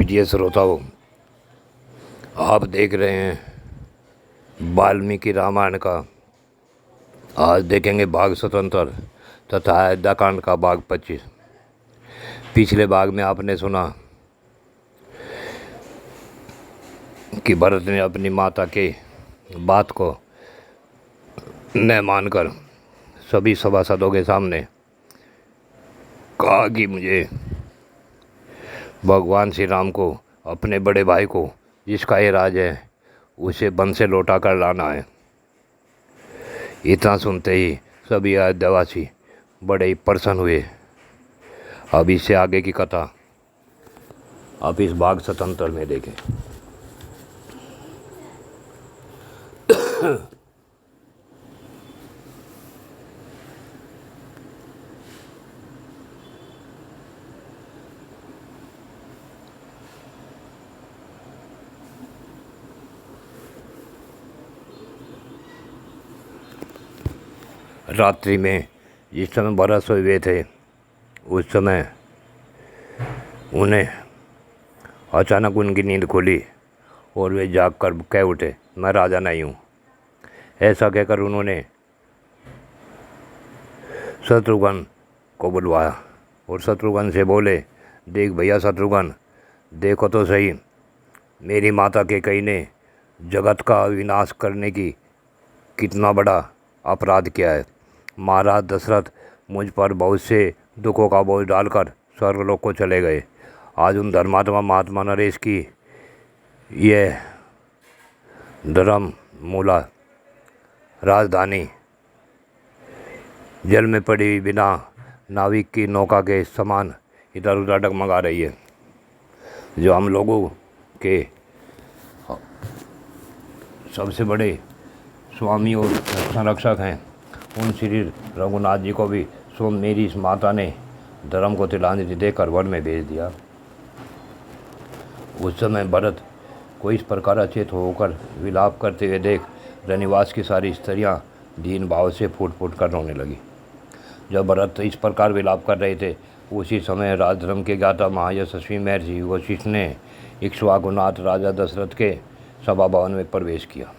प्रिय श्रोताओं, आप देख रहे हैं वाल्मीकि रामायण का। आज देखेंगे भाग 77 तथा अयोध्याकांड का भाग 25। पिछले भाग में आपने सुना कि भरत ने अपनी माता के बात को न मानकर सभी सभासदों के सामने कहा कि मुझे भगवान श्री राम को, अपने बड़े भाई को, जिसका ये राज है, उसे वन से लौटा कर लाना है। इतना सुनते ही सभी अयोध्यावासी बड़े ही प्रसन्न हुए। अब इससे आगे की कथा आप इस भाग 77 में देखें। रात्रि में जिस समय भरत सोए हुए थे, उस समय उन्हें अचानक उनकी नींद खुली और वे जाग कर कह उठे, मैं राजा नहीं हूँ। ऐसा कहकर उन्होंने शत्रुघ्न को बुलवाया और शत्रुघ्न से बोले, देख भैया शत्रुघ्न, देखो तो सही, मेरी माता कैकेयी ने जगत का विनाश करने की कितना बड़ा अपराध किया है। महाराज दशरथ मुझ पर बहुत से दुखों का बोझ डालकर स्वर्गलोक को चले गए। आज उन धर्मात्मा महात्मा नरेश की यह धर्म मूला राजधानी जल में पड़ी बिना नाविक की नौका के समान इधर उधर डगमगा रही है। जो हम लोगों के सबसे बड़े स्वामी और संरक्षक हैं, उन श्री रघुनाथ जी को भी मेरी इस माता ने धर्म को तिलांजलि देकर वन में भेज दिया। उस समय भरत को इस प्रकार अचेत होकर विलाप करते हुए देख रनिवास की सारी स्त्रियां दीन भाव से फूट फूट कर रोने लगी। जब भरत इस प्रकार विलाप कर रहे थे, उसी समय राजधर्म के ज्ञाता महायशस्वी महर्षि वशिष्ठ ने इक्ष्वाकुनाथ राजा दशरथ के सभा भवन में प्रवेश किया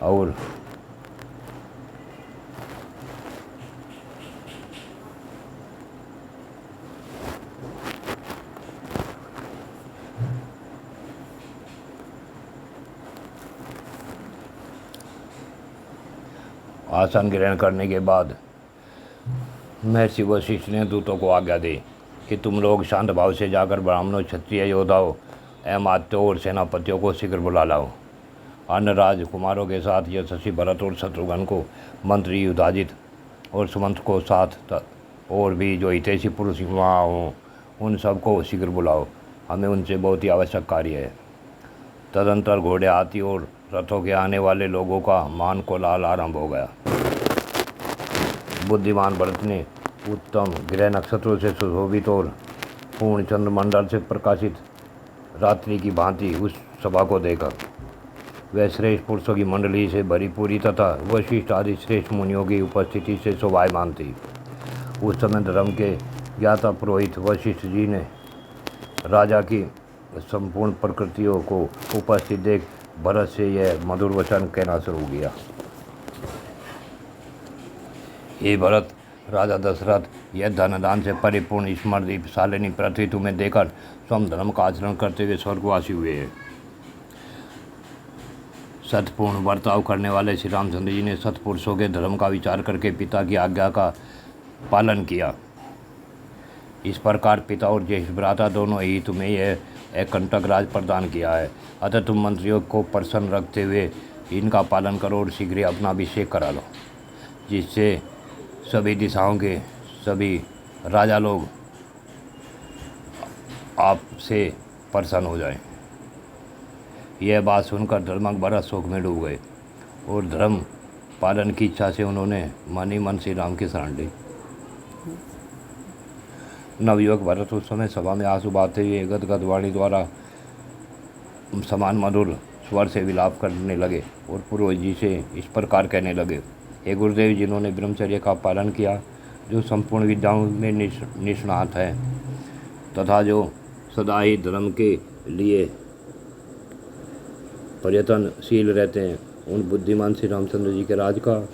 और आसन ग्रहण करने के बाद महर्षि वशिष्ठ ने दूतों को आज्ञा दी कि तुम लोग शांत भाव से जाकर ब्राह्मणों, क्षत्रिय योद्धाओं, अमात्यों और सेनापतियों को शीघ्र बुला लाओ। अन्य राजकुमारों के साथ यशस्वी भरत और शत्रुघ्न को, मंत्री युधाजित और सुमंत को साथ, और भी जो हितैषी पुरुष वहाँ हों, उन सबको शीघ्र बुलाओ। हमें उनसे बहुत ही आवश्यक कार्य है। तदंतर घोड़े, हाथी और रथों के आने वाले लोगों का मान कोलाहल आरंभ हो गया। बुद्धिमान भरत ने उत्तम ग्रह नक्षत्रों से सुशोभित और पूर्ण चंद्रमंडल से प्रकाशित रात्रि की भांति उस सभा को देखा। वह श्रेष्ठ पुरुषों की मंडली से भरी पूरी तथा वशिष्ठ आदि श्रेष्ठ मुनियों की उपस्थिति से शोभायमान थी। उस समय धर्म के ज्ञाता पुरोहित वशिष्ठ जी ने राजा की संपूर्ण प्रकृतियों को उपस्थित देख भरत से यह मधुर वचन कहना शुरू किया। हे भरत, राजा दशरथ यह धन दान से परिपूर्ण स्मृति शालिनी पृथ्वी तुम्हें देकर स्वयं धर्म का आचरण करते हुए स्वर्गवासी हुए हैं। सतपूर्ण बर्ताव करने वाले श्री रामचंद्र जी ने सतपुरुषों के धर्म का विचार करके पिता की आज्ञा का पालन किया। इस प्रकार पिता और ज्येष्ठ भ्राता दोनों ही तुम्हें यह एक कंटक राज प्रदान किया है। अतः तुम मंत्रियों को प्रसन्न रखते हुए इनका पालन करो और शीघ्र ही अपना अभिषेक करा लो, जिससे सभी दिशाओं के सभी राजा लोग आपसे प्रसन्न हो जाएं। यह बात सुनकर धर्मक भरत शोक में डूब गए और धर्म पालन की इच्छा से उन्होंने मन ही मन श्री राम की शरण ली। नवयुवक भरत उस समय सभा में आंसू बहाते हुए गदगद वाणी द्वारा समान मधुर स्वर से विलाप करने लगे और पुरोहित जी से इस प्रकार कहने लगे, हे गुरुदेव, जिन्होंने ब्रह्मचर्य का पालन किया, जो संपूर्ण विद्याओं में निष्णात है, तथा जो सदा ही धर्म के लिए प्रयत्नशील रहते हैं, उन बुद्धिमान श्री रामचंद्र जी के राज का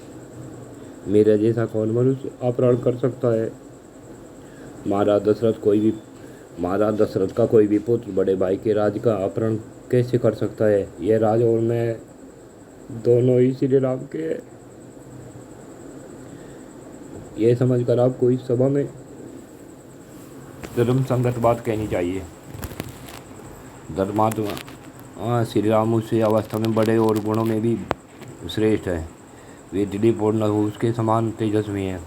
मेरे जैसा कौन मनुष्य अपहरण कर सकता है। महाराज दशरथ का कोई भी पुत्र बड़े भाई के राज का अपहरण कैसे कर सकता है? यह राज और मैं दोनों ही श्री राम के हैं। यह समझकर आपको इस सभा में धर्म संगत बात कहनी चाहिए। धर्मात्मा श्री राम उससे अवस्था में बड़े और गुणों में भी श्रेष्ठ है। वे दृढ़पूर्ण उसके समान तेजस्वी हैं।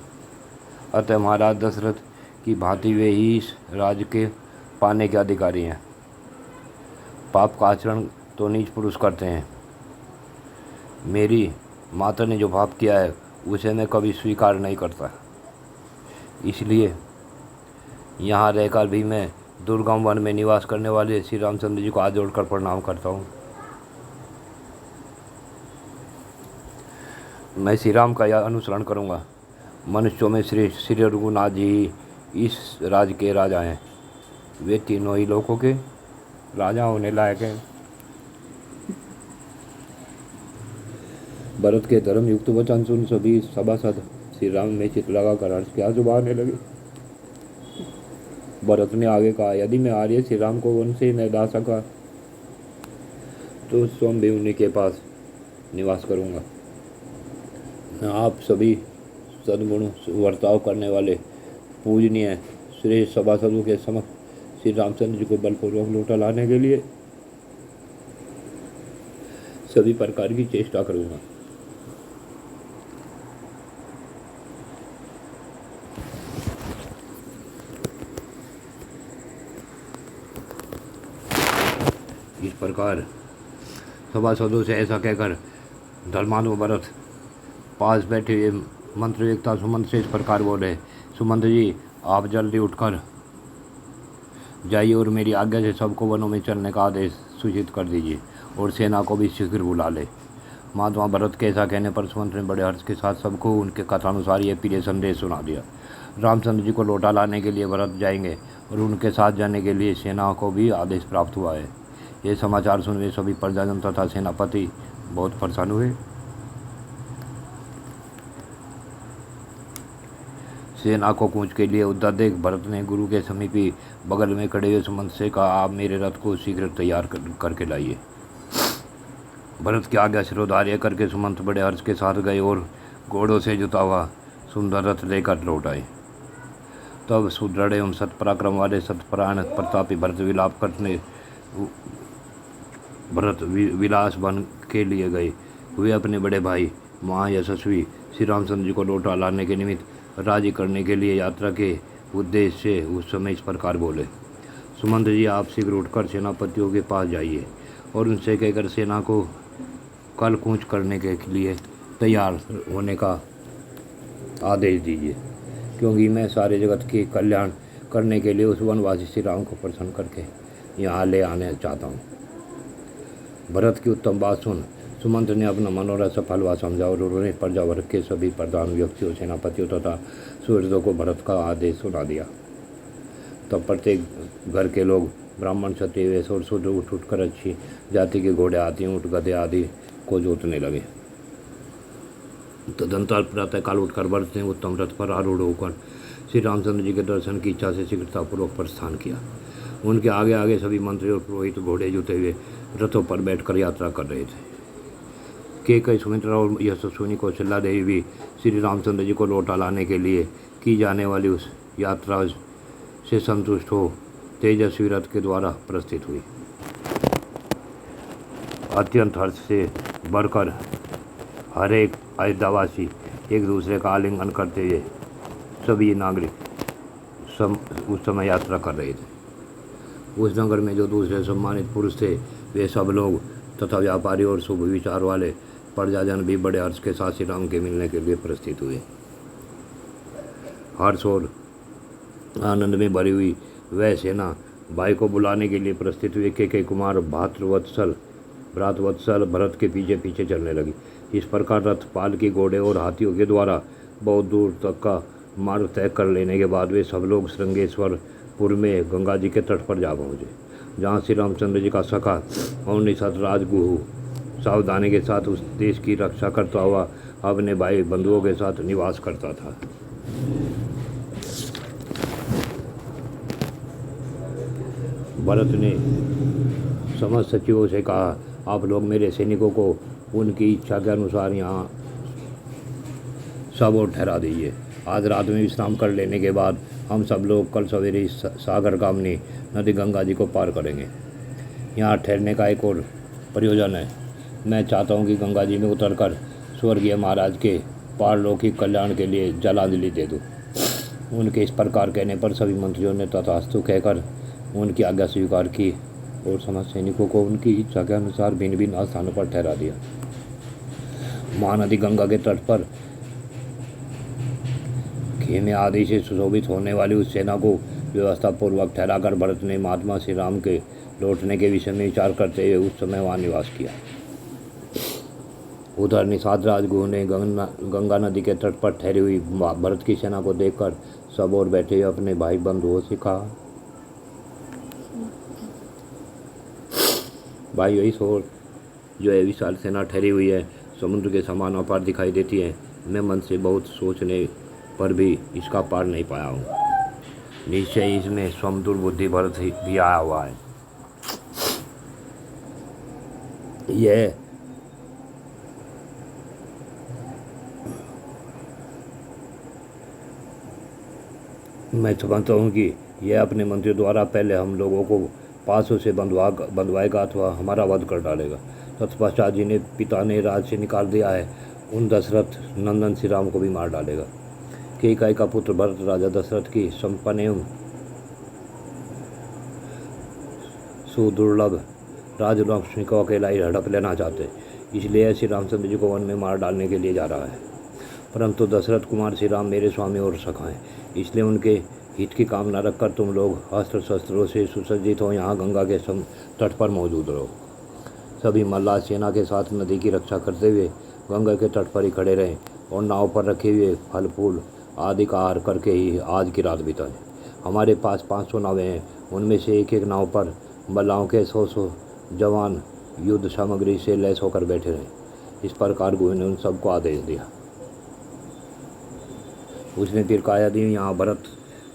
अतः महाराज दशरथ की भांति वे ही इस राज के पाने के अधिकारी हैं। पाप का आचरण तो नीच पुरुष करते हैं। मेरी माता ने जो पाप किया है उसे मैं कभी स्वीकार नहीं करता। इसलिए यहाँ रहकर भी मैं दुर्गम वन में निवास करने वाले श्री रामचंद्र जी को हाथ जोड़कर प्रणाम करता हूँ। मैं श्री राम का यह अनुसरण करूँगा। मनुष्यों में श्रेष्ठ श्री रघुनाथ जी इस राज के राजा हैं। वे तीनों ही लोगों के राजा होने लायक हैं। भरत के धर्म युक्त वचन सुन सभी सभासद श्री राम में चित लगाकर हर्ष के आंसू बहाने लगे। भरत ने आगे कहा, यदि मैं आर्य श्री राम को वन से न ला सका तो स्वयं भी उन्हीं के पास निवास करूंगा। मैं आप सभी सद्गुण वर्ताव करने वाले पूजनीय श्रेष्ठ सभासदों के समक्ष श्री रामचंद्र जी को बलपूर्वक लौटा लाने के लिए सभी प्रकार की चेष्टा करूंगा। इस प्रकार सभासदों से ऐसा कहकर धर्मात्मा भरत पास बैठे हुए मंत्रवेत्ता सुमंत से इस प्रकार बोले, सुमंत जी आप जल्दी उठकर जाइए और मेरी आज्ञा से सबको वनों में चलने का आदेश सूचित कर दीजिए और सेना को भी शीघ्र बुला ले। महात्मा भरत के ऐसा कहने पर सुमंत ने बड़े हर्ष के साथ सबको उनके कथानुसार यह प्रिय संदेश सुना दिया। रामचंद्र जी को लौटा लाने के लिए भरत जाएंगे और उनके साथ जाने के लिए सेना को भी आदेश प्राप्त हुआ है। ये समाचार सुन वे सभी प्रजाजन तथा सेनापति बहुत प्रसन्न हुए। सेना को कूच के लिए उद्यत देख भरत ने गुरु के समीप ही बगल में खड़े हुए सुमंत से कहा, आप मेरे रथ को शीघ्र तैयार करके लाइए। भरत की आज्ञा शिरोधार्य करके सुमंत बड़े हर्ष के साथ गए और घोड़ों से जुता हुआ सुंदर रथ लेकर लौट आए। तब सुदृढ़ एवं सत्पराक्रम वाले सतपरायण प्रतापी भरत विलास बन के लिए गए। वे अपने बड़े भाई महायशस्वी श्री रामचंद्र जी को लौटा लाने के निमित्त राजी करने के लिए यात्रा के उद्देश्य से उस समय इस प्रकार बोले, सुमंत जी आप शीघ्र उठकर सेनापतियों के पास जाइए और उनसे कहकर सेना को कल कूच करने के लिए तैयार होने का आदेश दीजिए, क्योंकि मैं सारे जगत के कल्याण करने के लिए उस वनवासी श्री राम को प्रसन्न करके यहाँ ले आने चाहता हूँ। भरत की उत्तम बात सुन सुमंत ने अपना मनोरथ सफल हुआ समझा और उन्होंने प्रजावर्ग के सभी प्रधान व्यक्तियों सेनापतियों तथा सुहृदों को भरत का आदेश सुना दिया। तब प्रत्येक घर के लोग ब्राह्मण क्षत्रिय वैश्य और शूद्र उठकर अच्छी जाति के घोड़े हाथी ऊँट गधे आदि को जोतने लगे। तदंतर प्रातःकाल उठकर भरत ने उत्तम रथ पर आरूढ़ होकर श्री रामचंद्र जी के दर्शन की इच्छा से शीघ्रतापूर्वक प्रस्थान किया। उनके आगे आगे सभी मंत्री और पुरोहित घोड़े जुते हुए रथों पर बैठकर यात्रा कर रहे थे। कई सुमित्रा और यशस्विनी कौशल्या देवी भी श्री रामचंद्र जी को लौटा लाने के लिए की जाने वाली उस यात्रा से संतुष्ट हो तेजस्वी रथ के द्वारा प्रस्थित हुई। अत्यंत हर्ष से भरकर हर एक अयोध्यावासी एक दूसरे का आलिंगन करते हुए सभी नागरिक उस समय यात्रा कर रहे थे। उस नगर में जो दूसरे सम्मानित पुरुष थे वे सब लोग तथा व्यापारी और शुभ विचार वाले प्रजाजन भी बड़े हर्ष के साथ श्री राम के मिलने के लिए प्रस्थित हुए। हर्ष और आनंद में भरी हुई वह सेना भाई को बुलाने के लिए प्रस्थित हुए के कुमार भ्रातवत्सल भरत के पीछे पीछे चलने लगी। इस प्रकार रथ पालकी घोड़े और हाथियों के द्वारा बहुत दूर तक का मार्ग तय कर लेने के बाद वे सब लोग श्रृंगेश्वर पूर्व में गंगा जी के तट पर जा पहुँचे, जहाँ श्री रामचंद्र जी का सखा और निषाद राजगुहु सावधानी के साथ उस देश की रक्षा करता हुआ अपने भाई बंधुओं के साथ निवास करता था। भरत ने समस्त सचिवों से कहा, आप लोग मेरे सैनिकों को उनकी इच्छा के अनुसार यहाँ सब और ठहरा दीजिए। आज रात में विश्राम कर लेने के बाद हम सब लोग कल सवेरे इस सागरगामिनी नदी गंगा जी को पार करेंगे। यहाँ ठहरने का एक और प्रयोजन है। मैं चाहता हूँ कि गंगा जी में उतरकर स्वर्गीय महाराज के पारलौकिक कल्याण के लिए जलांजलि दे दूँ। उनके इस प्रकार कहने पर सभी मंत्रियों ने तथास्तु कहकर उनकी आज्ञा स्वीकार की और समस्त सैनिकों को उनकी इच्छा के अनुसार भिन्न भिन्न स्थानों पर ठहरा दिया। महानदी गंगा के तट पर खेमे आदि से सुशोभित होने वाली उस सेना को व्यवस्था पूर्वक ठहराकर भरत ने महात्मा श्री राम के लौटने के विषय में विचार करते हुए उस समय वहाँ निवास किया। उधर निषाद राजगुरु ने गंगा नदी के तट पर ठहरी हुई भरत की सेना को देखकर सब और बैठे हुए अपने भाई बंधुओं से कहा, भाई इस ओर जो है विशाल सेना ठहरी हुई है, समुद्र के समान अपार दिखाई देती है। मैं मन से बहुत सोचने पर भी इसका पार नहीं पाया हूँ। निश्चय इसमें स्वमतुल बुद्धि भरत भी आया हुआ है। यह मैं समझता हूँ कि यह अपने मंत्रियों द्वारा पहले हम लोगों को पासों से बंधवाएगा अथवा हमारा वध कर डालेगा। तत्पश्चात जिन्हें पिता ने राज से निकाल दिया है उन दशरथ नंदन श्री राम को भी मार डालेगा। कैकेयी का पुत्र भरत राजा दशरथ की संपन्न एवं सुदुर्लभ राजलक्ष्मी को अकेला ही हड़प लेना चाहते, इसलिए श्री रामचंद्र जी को वन में मार डालने के लिए जा रहा है। परंतु दशरथ कुमार श्री राम मेरे स्वामी और सखा हैं, इसलिए उनके हित की कामना रखकर तुम लोग अस्त्र शस्त्रों से सुसज्जित हो यहाँ गंगा के तट पर मौजूद रहो। सभी मल्लाह सेना के साथ नदी की रक्षा करते हुए गंगा के तट पर ही खड़े रहें और नाव पर रखे हुए फल फूल आदि का आहार करके ही आज की रात बिताएं। हमारे पास 500 नावें हैं, उनमें से एक एक नाव पर मल्लाहों के 100 जवान युद्ध सामग्री से लैस होकर बैठे रहे। इस प्रकार गुरु ने उन सबको आदेश दिया। उसने फिर कहा, यदि यहाँ भरत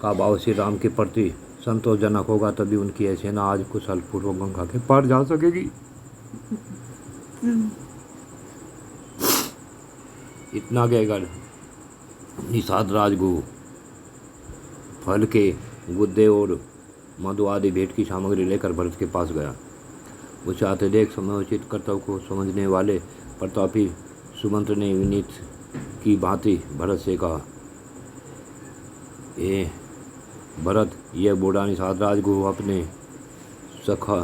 का भाव श्री राम के प्रति संतोषजनक होगा तभी उनकी यह सेना आज कुशल पूर्वक गंगा के पार जा सकेगी। इतना कहकर निषाद राजगुरु फल के गुद्दे और मधु आदि भेंट की सामग्री लेकर भरत के पास गया। उसे आते देख समयोचित कर्तव्य को समझने वाले प्रतापी सुमंत ने विनीत की भांति भरत से कहा, ए भरत, यह बूढ़ा निषाद राजगुरु अपने सखा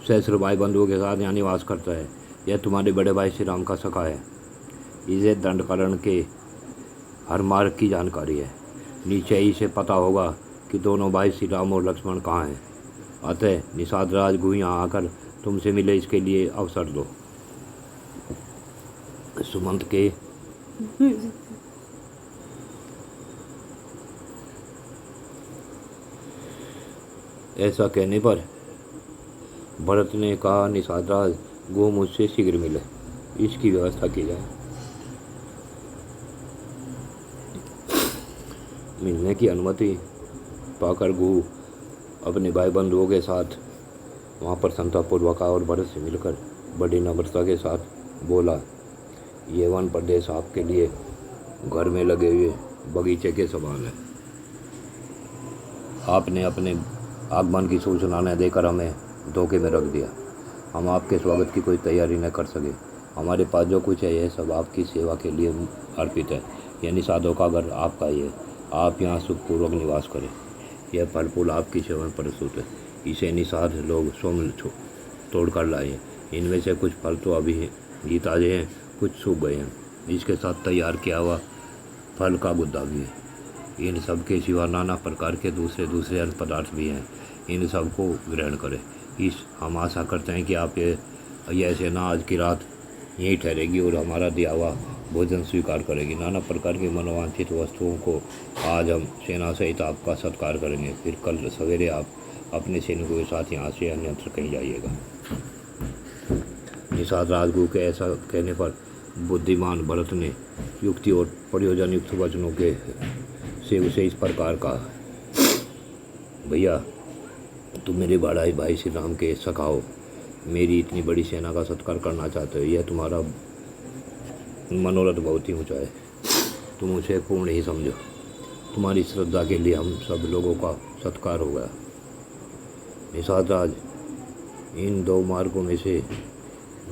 सहस्र भाई बंधुओं के साथ यहाँ निवास करता है। यह तुम्हारे बड़े भाई श्री राम का सखा है। इसे दंडकरण के हर मार्ग की जानकारी है। नीचे ही से पता होगा कि दोनों भाई श्री राम और लक्ष्मण कहाँ हैं। अतः निषाद राजगुरु यहाँ आकर तुमसे मिले इसके लिए अवसर दो। सुमंत के ऐसा कहने पर भरत ने कहा, निषाद राजगुरु मुझसे शीघ्र मिले, इसकी व्यवस्था की जाए। मिलने की अनुमति पाकर गुरु अपने भाई बंधुओं के साथ वहाँ प्रसन्नतापूर्वक और भरत से मिलकर बड़ी नम्रता के साथ बोला, ये वन प्रदेश आपके लिए घर में लगे हुए बगीचे के समान है। आपने अपने आगमन की सूचना न देकर हमें धोखे में रख दिया। हम आपके स्वागत की कोई तैयारी न कर सके। हमारे पास जो कुछ है यह सब आपकी सेवा के लिए अर्पित है। यह निषादों का घर आपका ही है। आप यहाँ सुखपूर्वक निवास करें। यह फल फूल आपकी सेवा में प्रस्तुत है। इसे निषाद लोग स्वयं तोड़ कर लाए हैं। इनमें से कुछ फल तो अभी ही ताजे हैं, कुछ सूख गए हैं। इसके साथ तैयार किया हुआ फल का गुद्दा भी है। इन सब के सिवा नाना प्रकार के दूसरे अन्य पदार्थ भी हैं। इन सब को ग्रहण करें। हम आशा करते हैं कि आप ये सेना आज की रात यहीं ठहरेगी और हमारा दिया हुआ भोजन स्वीकार करेगी। नाना प्रकार की मनोवांछित वस्तुओं को आज हम सेना सहित आपका सत्कार करेंगे। फिर कल सवेरे आप अपने सैनिकों के साथ यहाँ से अन्यत्र कहीं जाइएगा। निषाद राजगुरु के ऐसा कहने पर बुद्धिमान भरत ने युक्ति और प्रयोजन युक्त वचनों के से उसे इस प्रकार कहा, भैया तुम मेरे बड़ाई भाई श्री राम के सखा हो, मेरी इतनी बड़ी सेना का सत्कार करना चाहते हो, यह तुम्हारा मनोरथ बहुत ही ऊंचा है। तुम उसे पूर्ण ही समझो। तुम्हारी श्रद्धा के लिए हम सब लोगों का सत्कार हो गया। निषाद राज, इन दो मार्गों में से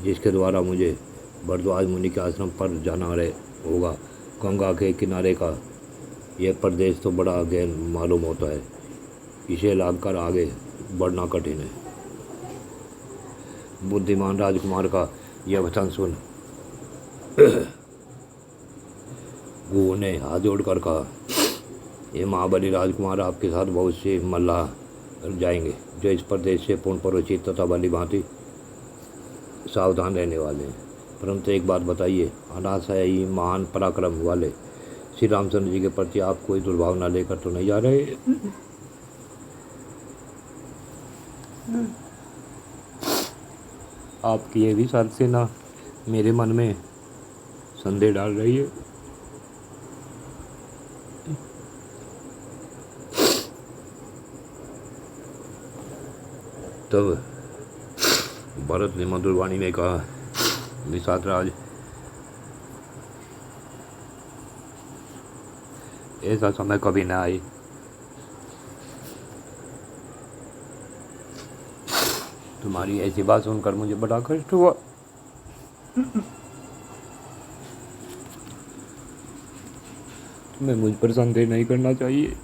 जिसके द्वारा मुझे भरद्वाज मुनि के आश्रम पर जाना होगा, गंगा के किनारे का यह प्रदेश तो बड़ा गहन मालूम होता है, इसे लागकर आगे बढ़ना कठिन है। बुद्धिमान राजकुमार का यह वचन सुन गुरु ने हाथ जोड़कर कहा, ये महाबली राजकुमार आपके साथ बहुत से मल्लाह जाएंगे जो इस प्रदेश से पूर्ण परिचित तथा भली भांति सावधान रहने वाले हैं। परंतु एक बात बताइए, अनाशायी महान पराक्रम वाले श्री रामचंद्र जी के प्रति आप कोई दुर्भावना लेकर तो नहीं जा रहे? आपकी ये भी साथ से ना मेरे मन में संदेह डाल रही है। तब भरत ने मधुर वाणी में कहा, निषाद राज, ऐसा समय कभी ना आए। तुम्हारी ऐसी बात सुनकर मुझे बड़ा कष्ट हुआ। तुम्हें मुझ पर संदेह नहीं करना चाहिए।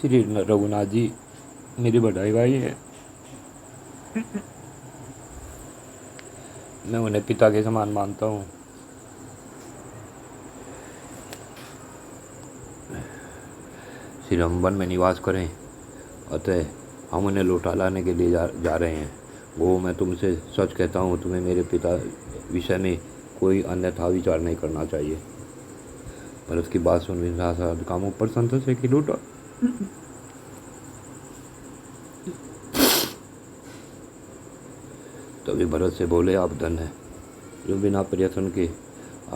श्री रघुनाथ जी मेरे बड़ाई भाई हैं। मैं उन्हें पिता के समान मानता हूँ। श्री हम वन में निवास करें, अतः हम उन्हें लौटा लाने के लिए जा रहे हैं। वो मैं तुमसे सच कहता हूँ, तुम्हें मेरे पिता विषय में कोई अन्यथा विचार नहीं करना चाहिए। भरत की बात सुन निषाद कामों पर संतोष से खिल उठा। तभी भरत से बोले, आप धन्य हैं जो बिना प्रयत्न के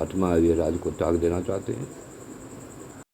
आत्मा वीर राज को त्याग देना चाहते हैं।